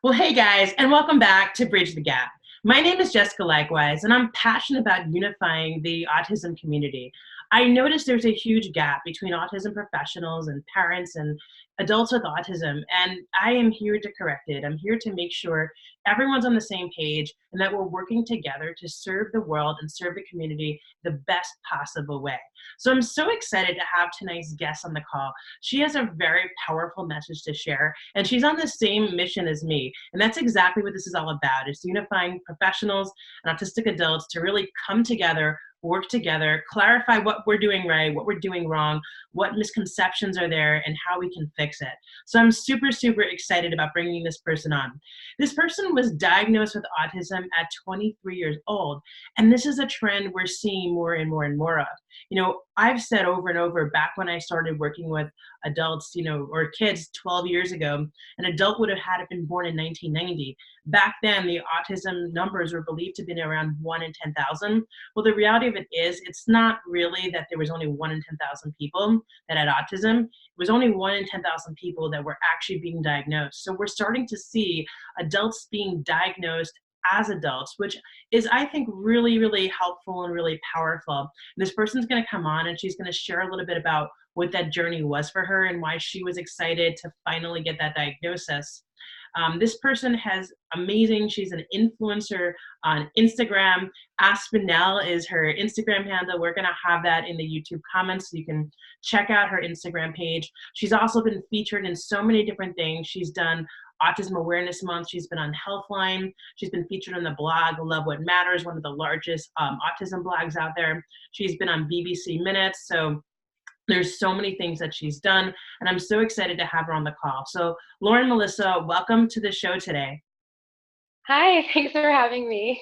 Well, hey guys, and welcome back to Bridge the Gap. My name is Jessica Leichtweisz, and I'm passionate about unifying the autism community. I noticed there's a huge gap between autism professionals and parents and adults with autism, and I am here to correct it. I'm here to make sure everyone's on the same page and that we're working together to serve the world and serve the community the best possible way. So I'm so excited to have tonight's guest on the call. She has a very powerful message to share, and she's on the same mission as me. And that's exactly what this is all about. It's unifying professionals and autistic adults to really come together, work together, clarify what we're doing right, what we're doing wrong, what misconceptions are there, and how we can fix it. So I'm super, super excited about bringing this person on. This person was diagnosed with autism at 23 years old, and this is a trend we're seeing more and more and more of. I've said over and over, back when I started working with adults, or kids 12 years ago, an adult would have had been born in 1990. Back then, the autism numbers were believed to have been around 1 in 10,000. Well, the reality of it is, it's not really that there was only 1 in 10,000 people that had autism. It was only 1 in 10,000 people that were actually being diagnosed. So we're starting to see adults being diagnosed as adults, which is, I think, really, really helpful and really powerful. This person's going to come on and she's going to share a little bit about what that journey was for her and why she was excited to finally get that diagnosis. This person has amazing, she's an influencer on Instagram. Aspinell is her Instagram handle. We're gonna have that in the YouTube comments so you can check out her Instagram page. She's also been featured in so many different things. She's done Autism Awareness Month. She's been on Healthline. She's been featured on the blog Love What Matters, one of the largest autism blogs out there. She's been on BBC Minutes. So there's so many things that she's done, and I'm so excited to have her on the call. So Lauren, Melissa, welcome to the show today. Hi, thanks for having me.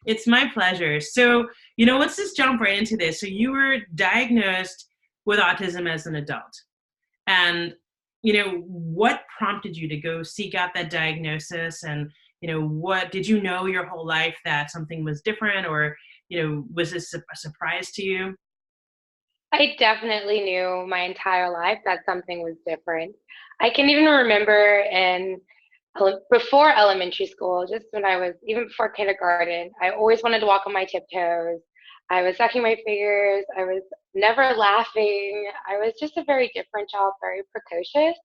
It's my pleasure. So, let's just jump right into this. So you were diagnosed with autism as an adult. And, what prompted you to go seek out that diagnosis? And, what did you know your whole life that something was different, or, was this a surprise to you? I definitely knew my entire life that something was different. I can even remember before elementary school, just when I was, even before kindergarten, I always wanted to walk on my tiptoes. I was sucking my fingers. I was never laughing. I was just a very different child, very precocious.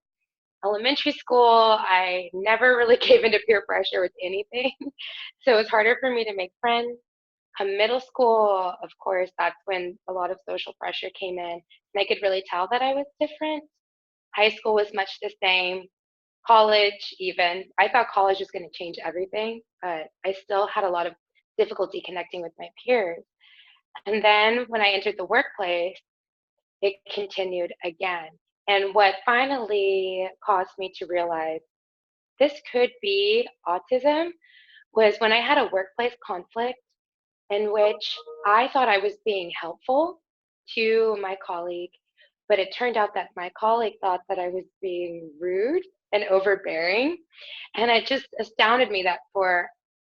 Elementary school, I never really gave into peer pressure with anything. So it was harder for me to make friends. Middle school, of course, that's when a lot of social pressure came in, and I could really tell that I was different. High school was much the same. College, even. I thought college was going to change everything, but I still had a lot of difficulty connecting with my peers. And then when I entered the workplace, it continued again. And what finally caused me to realize this could be autism was when I had a workplace conflict in which I thought I was being helpful to my colleague, but it turned out that my colleague thought that I was being rude and overbearing. And it just astounded me that for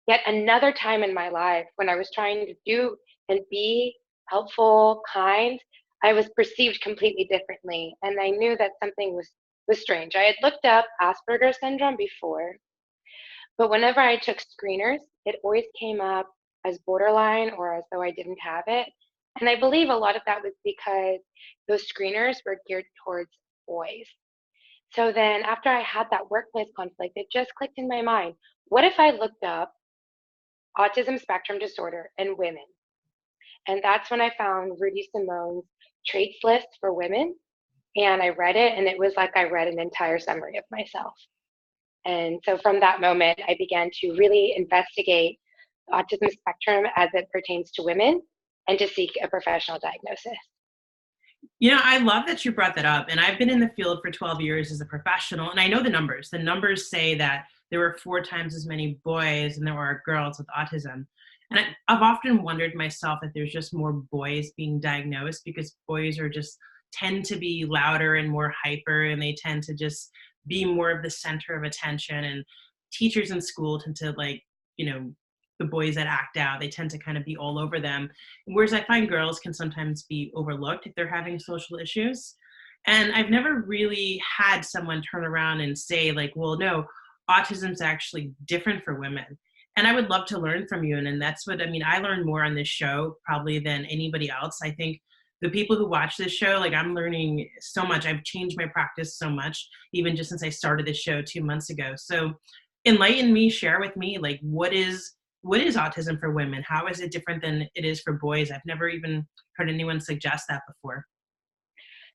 yet another time in my life, when I was trying to do and be helpful, kind, I was perceived completely differently. And I knew that something was strange. I had looked up Asperger's syndrome before, but whenever I took screeners, it always came up as borderline or as though I didn't have it. And I believe a lot of that was because those screeners were geared towards boys. So then after I had that workplace conflict, it just clicked in my mind. What if I looked up autism spectrum disorder in women? And that's when I found Rudy Simone's traits list for women. And I read it, and it was like I read an entire summary of myself. And so from that moment, I began to really investigate autism spectrum as it pertains to women and to seek a professional diagnosis. I love that you brought that up. And I've been in the field for 12 years as a professional, and I know the numbers. The numbers say that there were 4 times as many boys than there are girls with autism. And I've often wondered myself if there's just more boys being diagnosed because boys are just tend to be louder and more hyper, and they tend to just be more of the center of attention. And teachers in school tend to the boys that act out, they tend to kind of be all over them. Whereas I find girls can sometimes be overlooked if they're having social issues. And I've never really had someone turn around and say well, no, autism's actually different for women. And I would love to learn from you. And that's what, I mean, I learn more on this show probably than anybody else. I think the people who watch this show, like I'm learning so much. I've changed my practice so much, even just since I started this show 2 months ago. So enlighten me, share with me, like what is autism for women? How is it different than it is for boys? I've never even heard anyone suggest that before.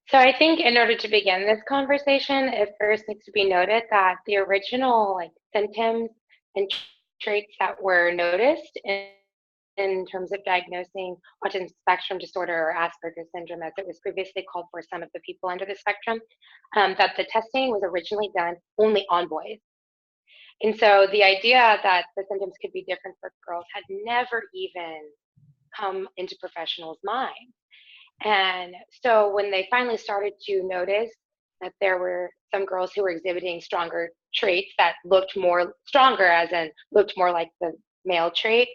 So I think in order to begin this conversation, it first needs to be noted that the original like symptoms and traits that were noticed in terms of diagnosing autism spectrum disorder or Asperger's syndrome, as it was previously called for some of the people under the spectrum, that the testing was originally done only on boys. And so the idea that the symptoms could be different for girls had never even come into professionals' minds. And so when they finally started to notice that there were some girls who were exhibiting stronger traits that looked more stronger, as in looked more like the male traits,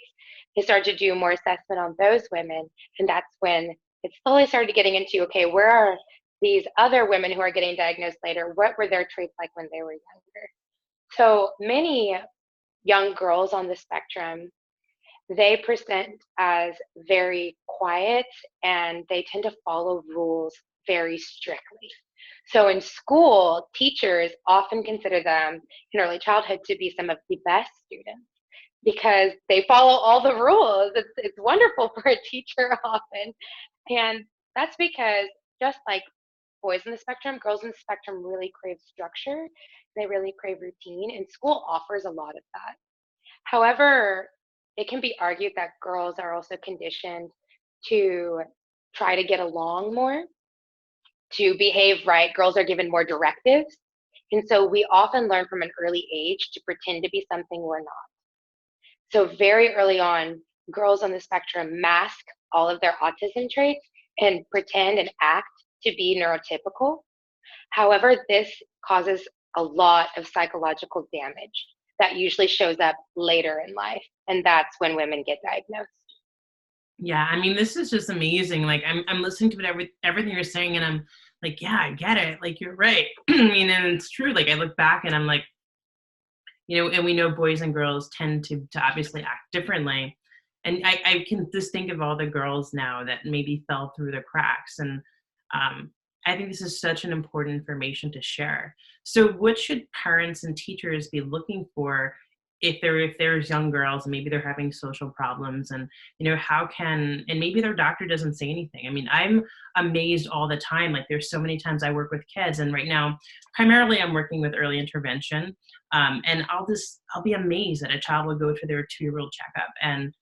they started to do more assessment on those women. And that's when it slowly started getting into, okay, where are these other women who are getting diagnosed later? What were their traits like when they were younger? So many young girls on the spectrum, they present as very quiet and they tend to follow rules very strictly. So in school, teachers often consider them in early childhood to be some of the best students because they follow all the rules. It's wonderful for a teacher often. And that's because just like boys in the spectrum, girls in the spectrum really crave structure. They really crave routine, and school offers a lot of that. However, it can be argued that girls are also conditioned to try to get along more, to behave right. Girls are given more directives. And so we often learn from an early age to pretend to be something we're not. So, very early on, girls on the spectrum mask all of their autism traits and pretend and act to be neurotypical. However, this causes a lot of psychological damage that usually shows up later in life. And that's when women get diagnosed. Yeah, I mean, this is just amazing. Like I'm listening to everything you're saying, and I'm like, yeah, I get it. Like you're right. I mean, and it's true. Like I look back and I'm like, and we know boys and girls tend to obviously act differently. And I can just think of all the girls now that maybe fell through the cracks. And I think this is such an important information to share. So what should parents and teachers be looking for if there's young girls, maybe they're having social problems, and how can, and maybe their doctor doesn't say anything. I mean, I'm amazed all the time. Like there's so many times I work with kids, and right now primarily I'm working with early intervention, and I'll be amazed that a child will go to their 2-year-old checkup, and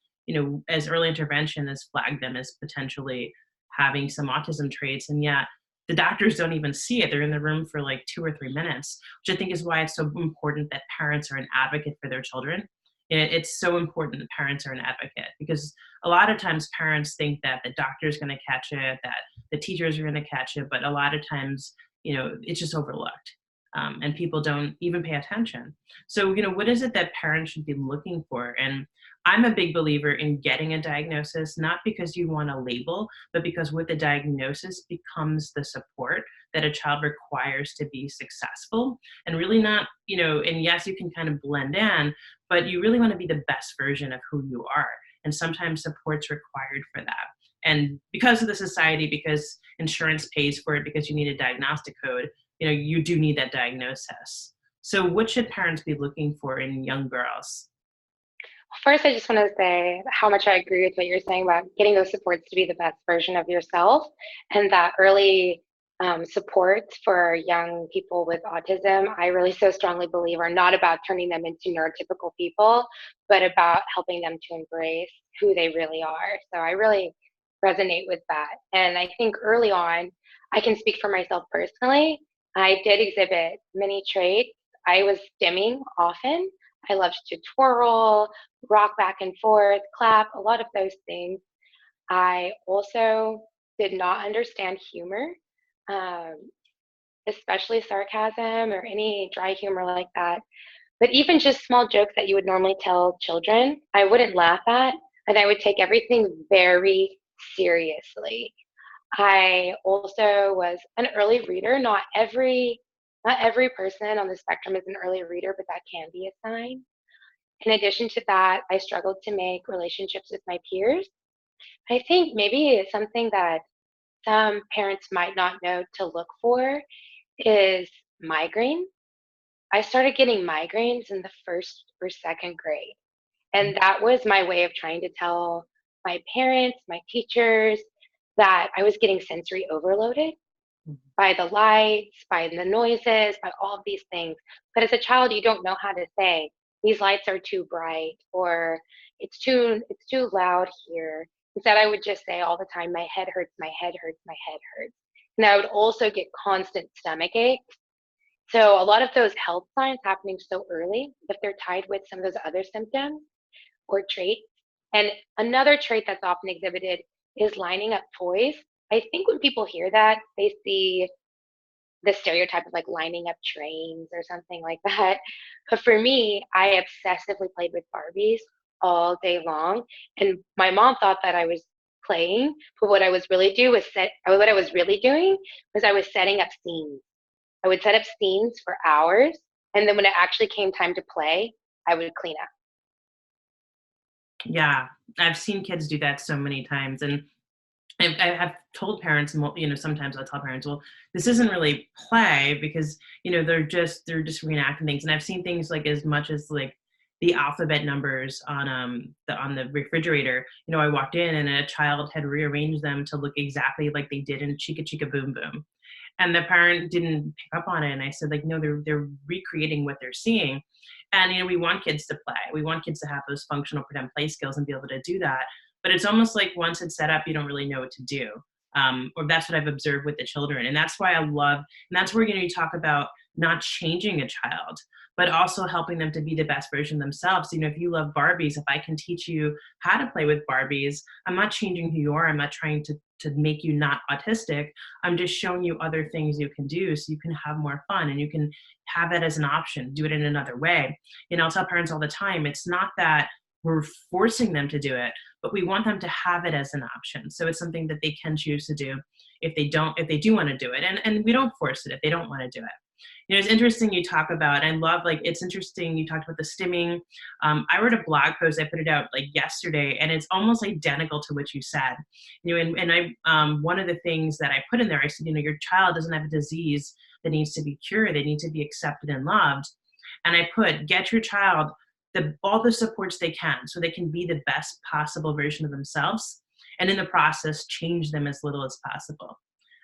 as early intervention has flagged them as potentially having some autism traits, and yet the doctors don't even see it. They're in the room for like 2 or 3 minutes, which I think is why it's so important that parents are an advocate for their children. It's so important that parents are an advocate, because a lot of times parents think that the doctor is going to catch it, that the teachers are going to catch it, but a lot of times, it's just overlooked. And people don't even pay attention. So, what is it that parents should be looking for? And I'm a big believer in getting a diagnosis, not because you want a label, but because with the diagnosis becomes the support that a child requires to be successful. And really not, and yes, you can kind of blend in, but you really want to be the best version of who you are. And sometimes support's required for that. And because of the society, because insurance pays for it, because you need a diagnostic code, you do need that diagnosis. So what should parents be looking for in young girls? First, I just want to say how much I agree with what you're saying about getting those supports to be the best version of yourself, and that early support for young people with autism, I really so strongly believe are not about turning them into neurotypical people, but about helping them to embrace who they really are. So I really resonate with that. And I think early on, I can speak for myself personally. I did exhibit many traits. I was stimming often. I loved to twirl, rock back and forth, clap, a lot of those things. I also did not understand humor, um, especially sarcasm or any dry humor like that. But even just small jokes that you would normally tell children, I wouldn't laugh at, and I would take everything very seriously. I also was an early reader. Not every Not every person on the spectrum is an early reader, but that can be a sign. In addition to that, I struggled to make relationships with my peers. I think maybe it's something that some parents might not know to look for is migraine. I started getting migraines in the first or second grade. And that was my way of trying to tell my parents, my teachers, that I was getting sensory overloaded by the lights, by the noises, by all of these things. But as a child, you don't know how to say, these lights are too bright, or it's too loud here. Instead, I would just say all the time, my head hurts, my head hurts, my head hurts. And I would also get constant stomach aches. So a lot of those health signs happening so early, if they're tied with some of those other symptoms or traits. And another trait that's often exhibited is lining up toys. I think when people hear that, they see the stereotype of like lining up trains or something like that. But for me, I obsessively played with Barbies all day long. And my mom thought that I was playing, but what I was really doing was I was setting up scenes. I would set up scenes for hours, and then when it actually came time to play, I would clean up. Yeah, I've seen kids do that so many times, and I've told parents, sometimes I'll tell parents, well, this isn't really play because they're just reenacting things, and I've seen things like as much as like the alphabet numbers on the refrigerator. I walked in and a child had rearranged them to look exactly like they did in Chica Chica Boom Boom, and the parent didn't pick up on it. And I said, like, no, they're recreating what they're seeing. And we want kids to play. We want kids to have those functional pretend play skills and be able to do that. But it's almost like once it's set up, you don't really know what to do. Or that's what I've observed with the children. And that's why I love, and that's where you talk about not changing a child, but also helping them to be the best version of themselves. If you love Barbies, if I can teach you how to play with Barbies, I'm not changing who you are. I'm not trying to make you not autistic. I'm just showing you other things you can do so you can have more fun and you can have that as an option, do it in another way. I'll tell parents all the time, it's not that we're forcing them to do it, but we want them to have it as an option. So it's something that they can choose to do if they do want to do it. And we don't force it if they don't want to do it. It's interesting you talk about, I love, like, it's interesting you talked about the stimming. I wrote a blog post, I put it out like yesterday, and it's almost identical to what you said. And I, one of the things that I put in there, I said, your child doesn't have a disease that needs to be cured. They need to be accepted and loved. And I put, get your child all the supports they can so they can be the best possible version of themselves. And in the process, change them as little as possible.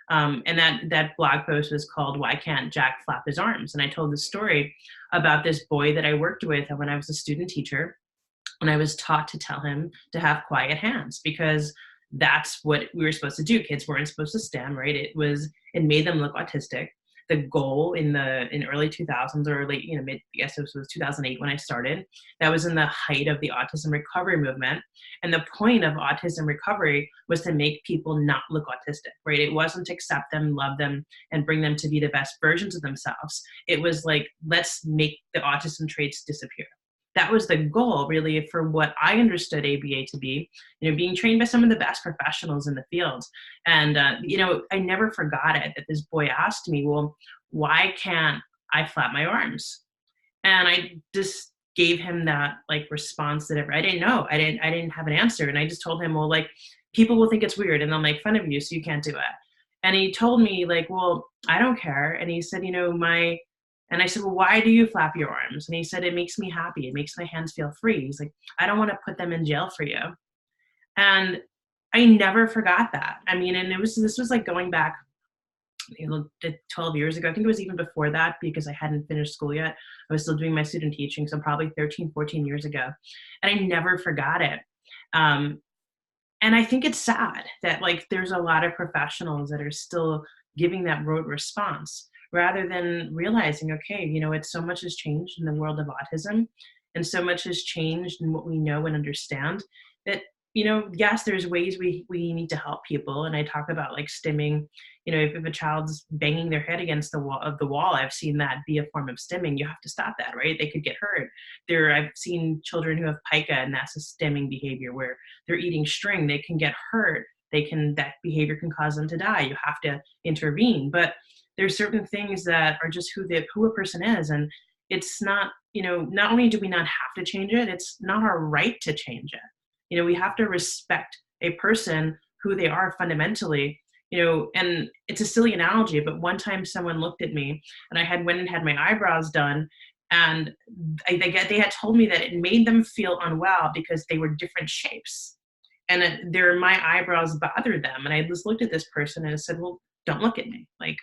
And that blog post was called "Why Can't Jack Flap His Arms?" And I told the story about this boy that I worked with when I was a student teacher, and I was taught to tell him to have quiet hands because that's what we were supposed to do. Kids weren't supposed to stem, right? It made them look autistic. The goal in early 2000s or late, mid, I guess it was 2008 when I started. That was in the height of the autism recovery movement. And the point of autism recovery was to make people not look autistic, right? It wasn't to accept them, love them, and bring them to be the best versions of themselves. It was like, let's make the autism traits disappear. That was the goal, really, for what I understood ABA to be, being trained by some of the best professionals in the field. And, I never forgot it, that this boy asked me, well, why can't I flap my arms? And I just gave him that like response that I didn't know. I didn't have an answer. And I just told him, well, like, people will think it's weird and they'll make fun of you, so you can't do it. And he told me, like, well, I don't care. And he said, and I said, well, why do you flap your arms? And he said, it makes me happy. It makes my hands feel free. He's like, I don't want to put them in jail for you. And I never forgot that. I mean, and this was like going back 12 years ago. I think it was even before that because I hadn't finished school yet. I was still doing my student teaching. So probably 13, 14 years ago. And I never forgot it. And I think it's sad that like there's a lot of professionals that are still giving that rote response rather than realizing, okay, it's so much has changed in the world of autism and so much has changed in what we know and understand that, yes, there's ways we need to help people. And I talk about like stimming, if a child's banging their head against the wall, I've seen that be a form of stimming. You have to stop that, right? They could get hurt. I've seen children who have pica, and that's a stimming behavior where they're eating string. They can get hurt. That behavior can cause them to die. You have to intervene. But there's certain things that are just who a person is. And it's not, not only do we not have to change it, it's not our right to change it. We have to respect a person, who they are fundamentally, and it's a silly analogy, but one time someone looked at me and I went and had my eyebrows done, and they had told me that it made them feel unwell because they were different shapes. And my eyebrows bothered them. And I just looked at this person and I said, well, don't look at me. Like,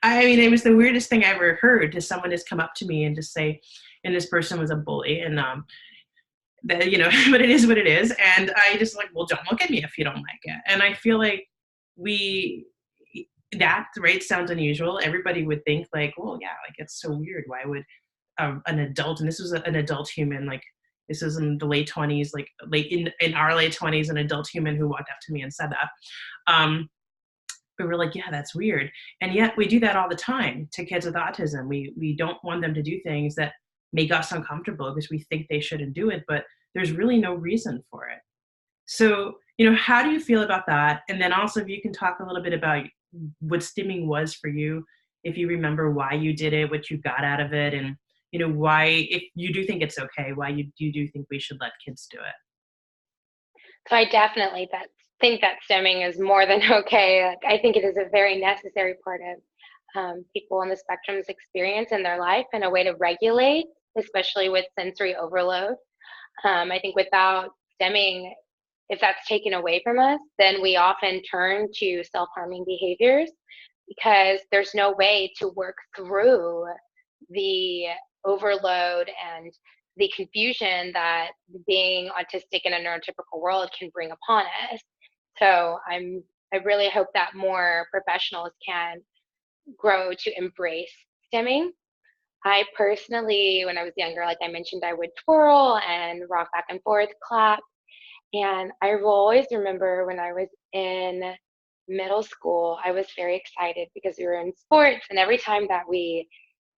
I mean, it was the weirdest thing I ever heard, to someone just come up to me and just say, and this person was a bully, and that, but it is what it is. And I just like, well, don't look at me if you don't like it. And I feel like that, right, sounds unusual. Everybody would think like, well, yeah, like it's so weird. Why would an adult, and this was an adult human, like this was in the late 20s, like in our late 20s, an adult human who walked up to me and said that. But we're like, yeah, that's weird. And yet we do that all the time to kids with autism. We don't want them to do things that make us uncomfortable because we think they shouldn't do it, but there's really no reason for it. So, how do you feel about that? And then also, if you can talk a little bit about what stimming was for you, if you remember why you did it, what you got out of it, and, why, if you do think it's okay, why you do think we should let kids do it. So I definitely think that stimming is more than okay. Like, I think it is a very necessary part of people on the spectrum's experience in their life, and a way to regulate, especially with sensory overload. I think without stimming, if that's taken away from us, then we often turn to self-harming behaviors, because there's no way to work through the overload and the confusion that being autistic in a neurotypical world can bring upon us. So I really hope that more professionals can grow to embrace stimming. I personally, when I was younger, like I mentioned, I would twirl and rock back and forth, clap. And I will always remember when I was in middle school, I was very excited because we were in sports, and every time that we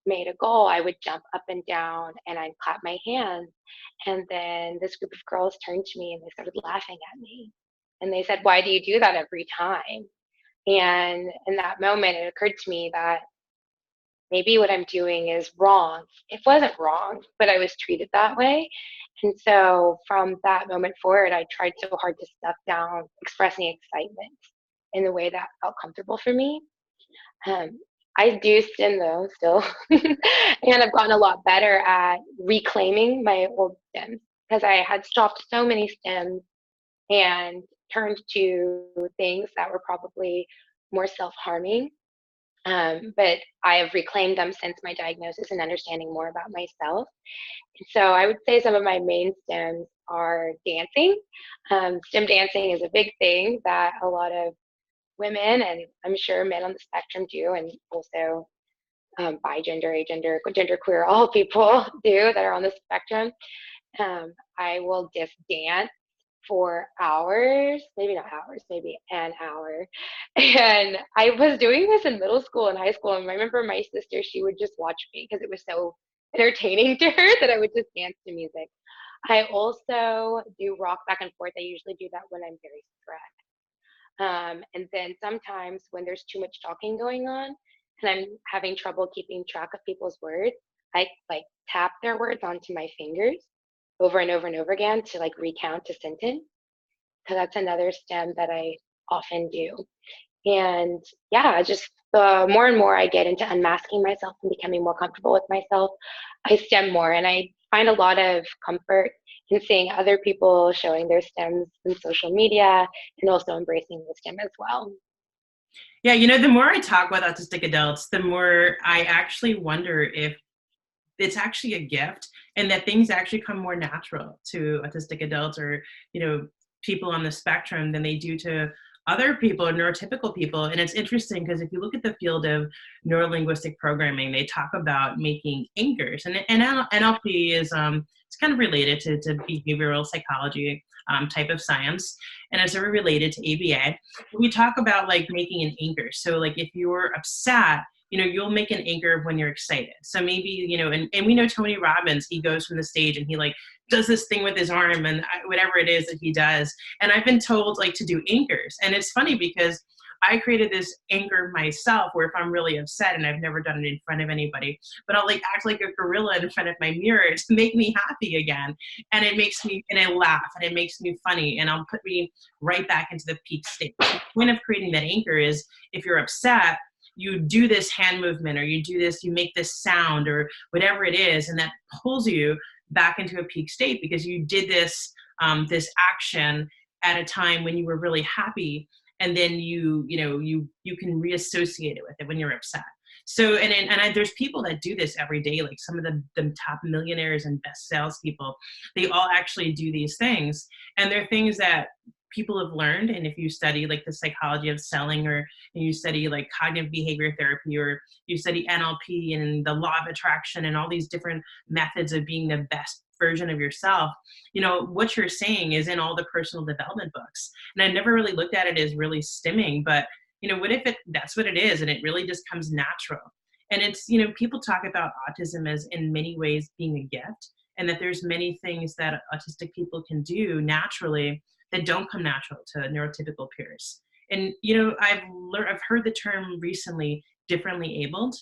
made a goal, I would jump up and down and I'd clap my hands. And then this group of girls turned to me and they started laughing at me. And they said, "Why do you do that every time?" And in that moment, it occurred to me that maybe what I'm doing is wrong. It wasn't wrong, but I was treated that way. And so from that moment forward, I tried so hard to stuff down expressing excitement in the way that felt comfortable for me. Um, I do stim though still, and I've gotten a lot better at reclaiming my old stems, because I had stopped so many stems and turned to things that were probably more self-harming. But I have reclaimed them since my diagnosis and understanding more about myself. And so I would say some of my main stems are dancing. Stem dancing is a big thing that a lot of women, and I'm sure men on the spectrum do, and also bi-gender, agender, genderqueer, all people do that are on the spectrum. I will just dance for hours, maybe not hours, maybe an hour. And I was doing this in middle school and high school. And I remember my sister, she would just watch me because it was so entertaining to her that I would just dance to music. I also do rock back and forth. I usually do that when I'm very stressed. And then sometimes when there's too much talking going on and I'm having trouble keeping track of people's words, I like tap their words onto my fingers over and over and over again to like recount a sentence. So that's another stem that I often do. And yeah, just the more and more I get into unmasking myself and becoming more comfortable with myself, I stem more. And I find a lot of comfort in seeing other people showing their stems in social media and also embracing the stem as well. Yeah, the more I talk with autistic adults, the more I actually wonder if it's actually a gift and that things actually come more natural to autistic adults or, people on the spectrum than they do to other people or neurotypical people. And it's interesting because if you look at the field of neurolinguistic programming, they talk about making anchors, and NLP is it's kind of related to behavioral psychology type of science, and it's very related to ABA. We talk about like making an anchor. So like if you're upset, you'll make an anchor when you're excited. So maybe, and we know Tony Robbins, he goes from the stage and he like does this thing with his arm and whatever it is that he does. And I've been told like to do anchors. And it's funny because I created this anchor myself where if I'm really upset, and I've never done it in front of anybody, but I'll like act like a gorilla in front of my mirror to make me happy again. And it makes me, and I laugh, and it makes me funny, and I'll put me right back into the peak state. So the point of creating that anchor is if you're upset, you do this hand movement, or you do this, you make this sound, or whatever it is, and that pulls you back into a peak state because you did this action at a time when you were really happy, and then you can reassociate it with it when you're upset. So there's people that do this every day, like some of the top millionaires and best salespeople. They all actually do these things, and they're things that people have learned. And if you study like the psychology of selling, or you study like cognitive behavior therapy, or you study NLP and the law of attraction and all these different methods of being the best version of yourself, what you're saying is in all the personal development books. And I never really looked at it as really stimming, but what if that's what it is, and it really just comes natural. And it's, people talk about autism as in many ways being a gift, and that there's many things that autistic people can do naturally that don't come natural to neurotypical peers. And I've heard the term recently, differently abled,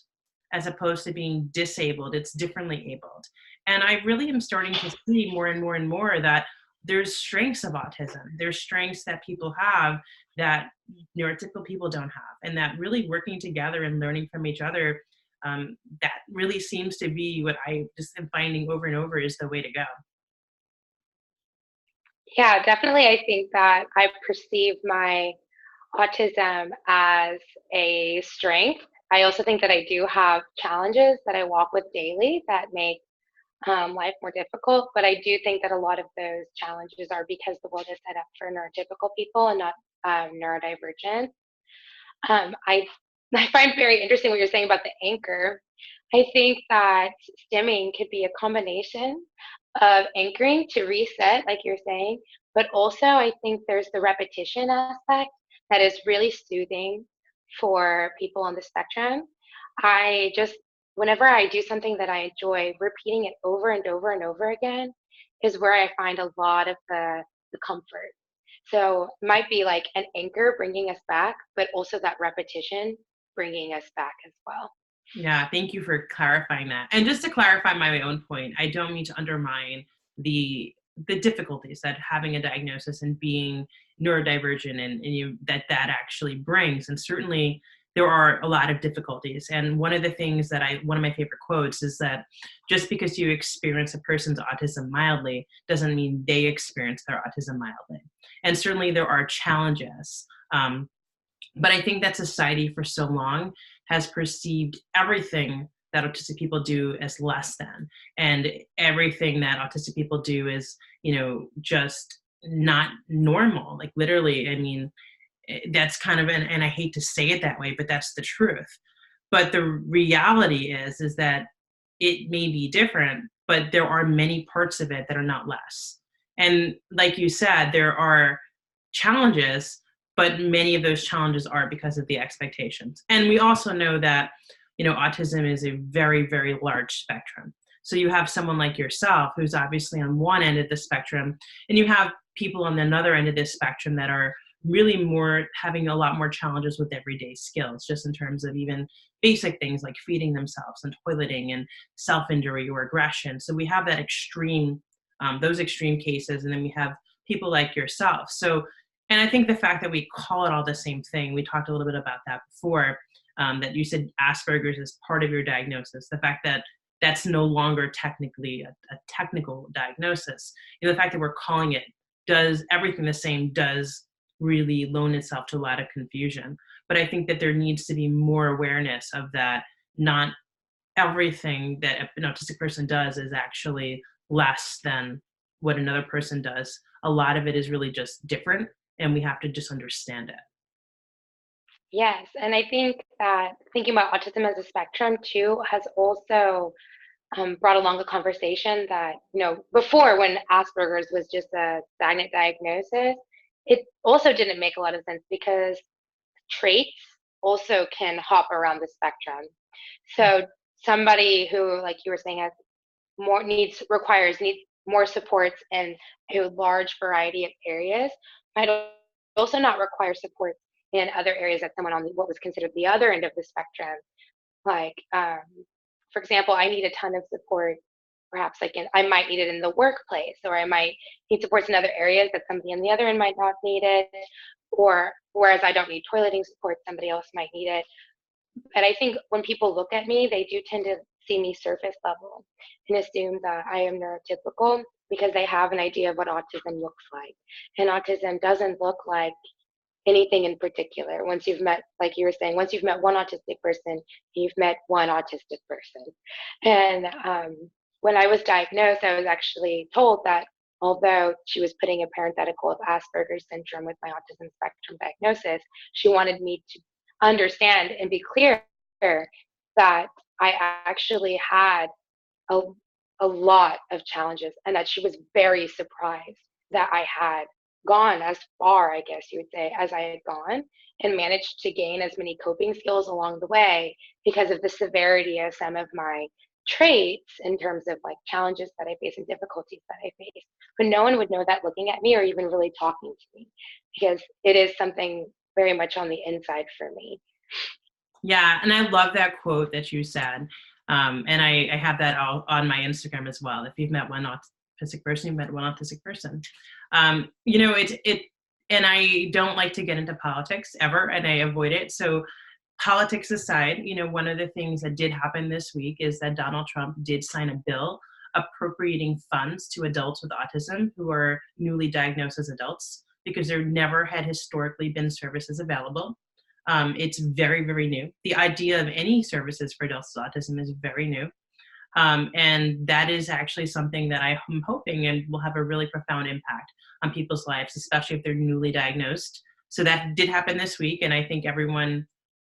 as opposed to being disabled. It's differently abled. And I really am starting to see more and more and more that there's strengths of autism. There's strengths that people have that neurotypical people don't have, and that really working together and learning from each other, that really seems to be what I just am finding over and over is the way to go. Yeah, definitely. I think that I perceive my autism as a strength. I also think that I do have challenges that I walk with daily that make life more difficult. But I do think that a lot of those challenges are because the world is set up for neurotypical people and not neurodivergent. I I find very interesting what you're saying about the anchor. I think that stimming could be a combination of anchoring to reset, like you're saying, but also I think there's the repetition aspect that is really soothing for people on the spectrum. I just, whenever I do something that I enjoy, repeating it over and over and over again is where I find a lot of the comfort. So it might be like an anchor bringing us back, but also that repetition bringing us back as well. Yeah, thank you for clarifying that. And just to clarify my own point, I don't mean to undermine the difficulties that having a diagnosis and being neurodivergent and that actually brings. And certainly there are a lot of difficulties. And one of the things that one of my favorite quotes is that just because you experience a person's autism mildly doesn't mean they experience their autism mildly. And certainly there are challenges. But I think that society for so long has perceived everything that autistic people do as less than, and everything that autistic people do is, just not normal. Like literally, I mean, that's kind of, and I hate to say it that way, but that's the truth. But the reality is that it may be different, but there are many parts of it that are not less. And like you said, there are challenges, but many of those challenges are because of the expectations. And we also know that, autism is a very, very large spectrum. So you have someone like yourself who's obviously on one end of the spectrum, and you have people on another end of this spectrum that are really having a lot more challenges with everyday skills, just in terms of even basic things like feeding themselves and toileting and self-injury or aggression. So we have that those extreme cases, and then we have people like yourself. So, and I think the fact that we call it all the same thing, we talked a little bit about that before, that you said Asperger's is part of your diagnosis. The fact that that's no longer technically a technical diagnosis. The fact that we're calling it does everything the same does really loan itself to a lot of confusion. But I think that there needs to be more awareness of that. Not everything that an autistic person does is actually less than what another person does. A lot of it is really just different, and we have to just understand it. Yes, and I think that thinking about autism as a spectrum too has also brought along a conversation that, before when Asperger's was just a stagnant diagnosis, it also didn't make a lot of sense because traits also can hop around the spectrum. So somebody who, like you were saying, has needs more supports in a large variety of areas might also not require supports in other areas that someone on what was considered the other end of the spectrum, like, for example, I need a ton of support, perhaps I might need it in the workplace, or I might need supports in other areas that somebody on the other end might not need it, or whereas I don't need toileting support, somebody else might need it. And I think when people look at me, they do tend to see me surface level and assume that I am neurotypical because they have an idea of what autism looks like. And autism doesn't look like anything in particular. Once you've met, like you were saying, once you've met one autistic person, you've met one autistic person. And when I was diagnosed, I was actually told that although she was putting a parenthetical of Asperger's syndrome with my autism spectrum diagnosis, she wanted me to understand and be clear that I actually had a, a lot of challenges, and that she was very surprised that I had gone as far, I guess you would say, as I had gone, and managed to gain as many coping skills along the way because of the severity of some of my traits in terms of like challenges that I face and difficulties that I face. But no one would know that looking at me or even really talking to me, because it is something very much on the inside for me. Yeah, and I love that quote that you said. And I have that all on my Instagram as well. If you've met one autistic person, you've met one autistic person. And I don't like to get into politics ever, and I avoid it. So politics aside, one of the things that did happen this week is that Donald Trump did sign a bill appropriating funds to adults with autism who are newly diagnosed as adults, because there never had historically been services available. It's very, very new. The idea of any services for adults with autism is very new. And that is actually something that I'm hoping and will have a really profound impact on people's lives, especially if they're newly diagnosed. So that did happen this week, and I think everyone,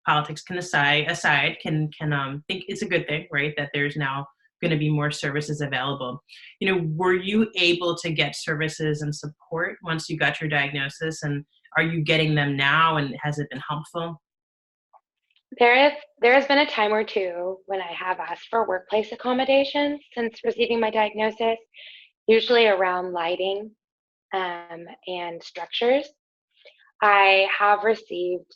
politics aside, can think it's a good thing, right? That there's now going to be more services available. Were you able to get services and support once you got your diagnosis, and are you getting them now, and has it been helpful? There has been a time or two when I have asked for workplace accommodations since receiving my diagnosis, usually around lighting and structures. I have received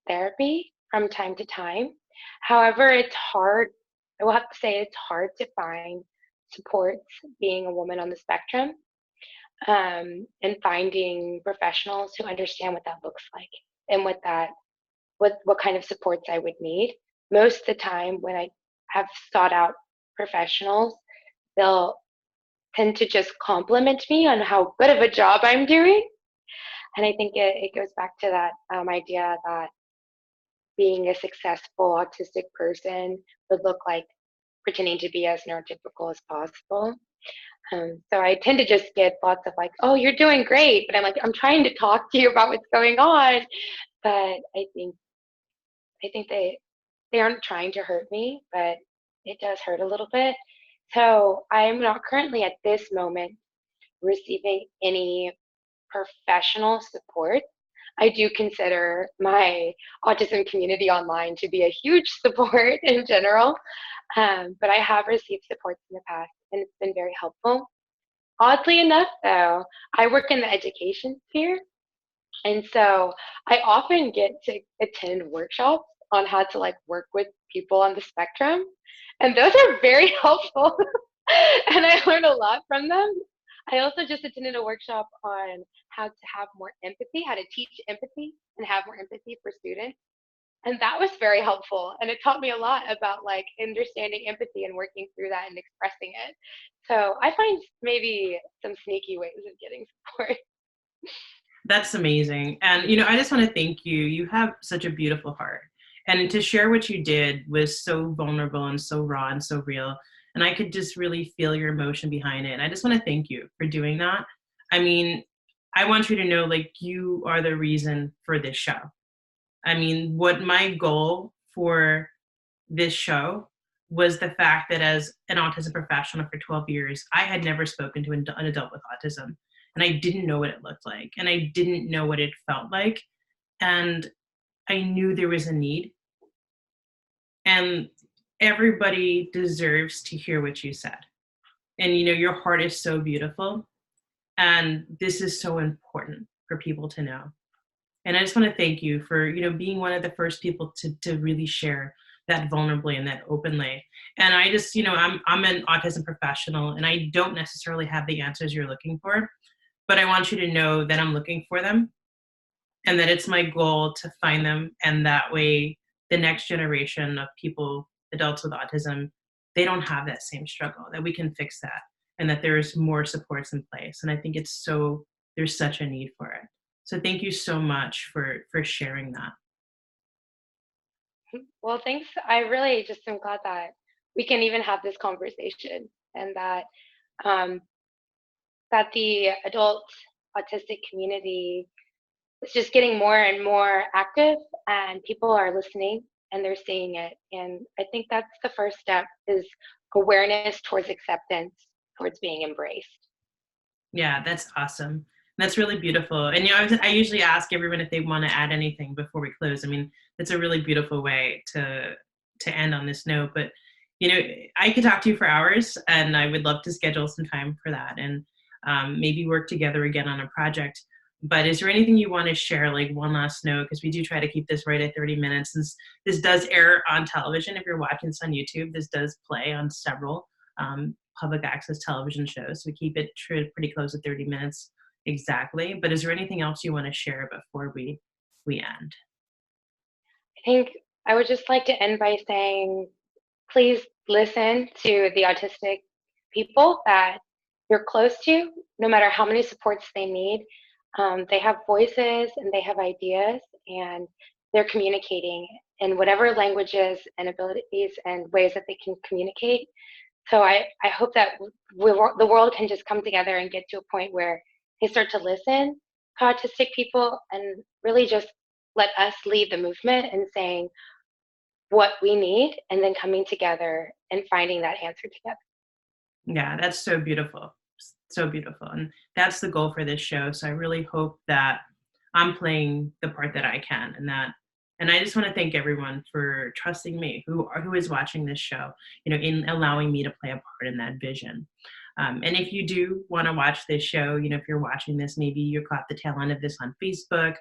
therapy from time to time. However, it's hard. I will have to say it's hard to find supports being a woman on the spectrum, and finding professionals who understand what that looks like and what kind of supports I would need. Most of the time, when I have sought out professionals, they'll tend to just compliment me on how good of a job I'm doing. And I think it goes back to that idea that being a successful autistic person would look like pretending to be as neurotypical as possible. So I tend to just get lots of like, oh, you're doing great. But I'm like, I'm trying to talk to you about what's going on. But I think they aren't trying to hurt me, but it does hurt a little bit. So I am not currently at this moment receiving any professional support. I do consider my autism community online to be a huge support in general, but I have received supports in the past, and it's been very helpful. Oddly enough, though, I work in the education sphere, and so I often get to attend workshops on how to like work with people on the spectrum. And those are very helpful. And I learned a lot from them. I also just attended a workshop on how to have more empathy, how to teach empathy and have more empathy for students. And that was very helpful. And it taught me a lot about like understanding empathy and working through that and expressing it. So I find maybe some sneaky ways of getting support. That's amazing. And, I just want to thank you. You have such a beautiful heart. And to share what you did was so vulnerable and so raw and so real. And I could just really feel your emotion behind it. And I just want to thank you for doing that. I mean, I want you to know, like, you are the reason for this show. I mean, what my goal for this show was the fact that as an autism professional for 12 years, I had never spoken to an adult with autism. And I didn't know what it looked like. And I didn't know what it felt like. And I knew there was a need. And everybody deserves to hear what you said. And, your heart is so beautiful. And this is so important for people to know. And I just want to thank you for, being one of the first people to really share that vulnerably and that openly. And I just, I'm an autism professional and I don't necessarily have the answers you're looking for, but I want you to know that I'm looking for them and that it's my goal to find them. And that way, the next generation of people, adults with autism, they don't have that same struggle, that we can fix that and that there's more supports in place. And I think there's such a need for it. So thank you so much for sharing that. Well, thanks. I really just am glad that we can even have this conversation, and um, that the adult autistic community is just getting more and more active, and people are listening and they're seeing it. And I think that's the first step, is awareness towards acceptance, towards being embraced. Yeah, that's awesome. That's really beautiful. And I usually ask everyone if they want to add anything before we close. I mean, it's a really beautiful way to end on this note. But I could talk to you for hours, and I would love to schedule some time for that, and maybe work together again on a project. But is there anything you want to share, like one last note? Because we do try to keep this right at 30 minutes. Since this does air on television, if you're watching this on YouTube, this does play on several public access television shows. So we keep it pretty close to 30 minutes exactly. But is there anything else you want to share before we end? I think I would just like to end by saying, please listen to the autistic people that you're close to, no matter how many supports they need. They have voices and they have ideas, and they're communicating in whatever languages and abilities and ways that they can communicate. So I hope that the world can just come together and get to a point where they start to listen to autistic people, and really just let us lead the movement and saying what we need, and then coming together and finding that answer together. Yeah, that's so beautiful. So beautiful. And that's the goal for this show. So I really hope that I'm playing the part that I can, and I just want to thank everyone for trusting me who is watching this show, in allowing me to play a part in that vision. And if you do want to watch this show, if you're watching this, maybe you caught the tail end of this on Facebook.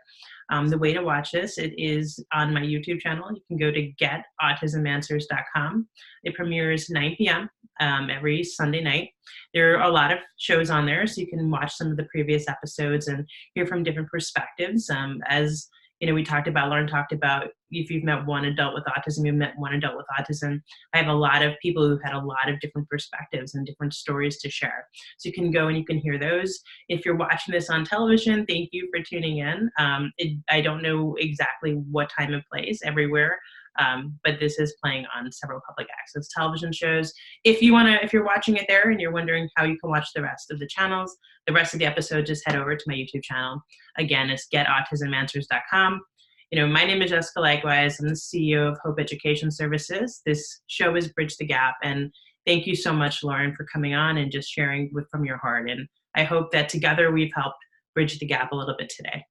The way to watch this, it is on my YouTube channel. You can go to getautismanswers.com. It premieres 9 p.m. Every Sunday night. There are a lot of shows on there, so you can watch some of the previous episodes and hear from different perspectives. As Lauren talked about, if you've met one adult with autism, you've met one adult with autism. I have a lot of people who've had a lot of different perspectives and different stories to share. So you can go and you can hear those. If you're watching this on television, thank you for tuning in. I don't know exactly what time it plays everywhere, but this is playing on several public access television shows. If you're watching it there and you're wondering how you can watch the rest of the channels, the rest of the episode, just head over to my YouTube channel. Again, it's getautismanswers.com. My name is Jessica Leichtweisz. I'm the CEO of Hope Education Services. This show is Bridge the Gap. And thank you so much, Lauren, for coming on and just sharing from your heart. And I hope that together we've helped bridge the gap a little bit today.